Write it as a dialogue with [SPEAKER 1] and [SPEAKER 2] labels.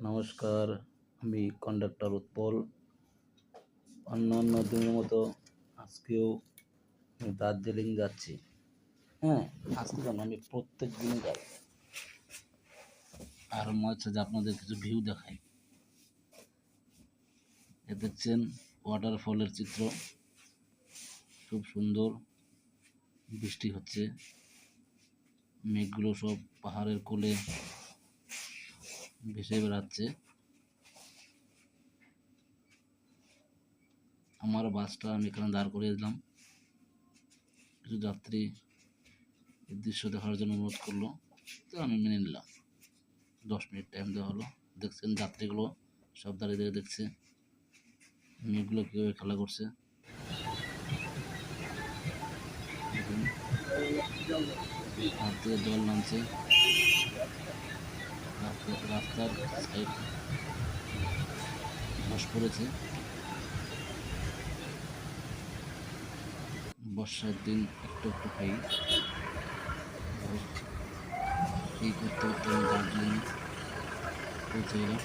[SPEAKER 1] নমস্কার, আমি কন্ডাক্টর উৎপল। অন্যান্য দিনের মতো আজকেও আমি দার্জিলিং যাচ্ছি। হ্যাঁ, আজকে কেন, আমি প্রত্যেক দিনে যাই। আর মনে হচ্ছে যে আপনাদের কিছু ভিউ দেখাই। এ দেখছেন ওয়াটারফলের চিত্র, খুব সুন্দর। বৃষ্টি হচ্ছে, মেঘগুলো সব পাহাড়ের কোলে ভেসে বেড়াচ্ছে। আমার বাসটা আমি এখানে দাঁড় করিয়ে দিলাম। কিছু যাত্রী এই দৃশ্য দেখার জন্য অনুরোধ করলো, তো আমি মেনে নিলাম। 10 মিনিট টাইম দেওয়া হলো। দেখছেন যাত্রীগুলো সব দাঁড়িয়ে দাঁড়িয়ে দেখছে মেঘগুলো কীভাবে খেলা করছে। পাহাড় থেকে জল নামছে, রাস্তার সাইড ধস পড়েছে। বর্ষার দিন একটু একটু খাই। এই করতে করতে আমি দার্জিলিং পৌঁছে গেলাম।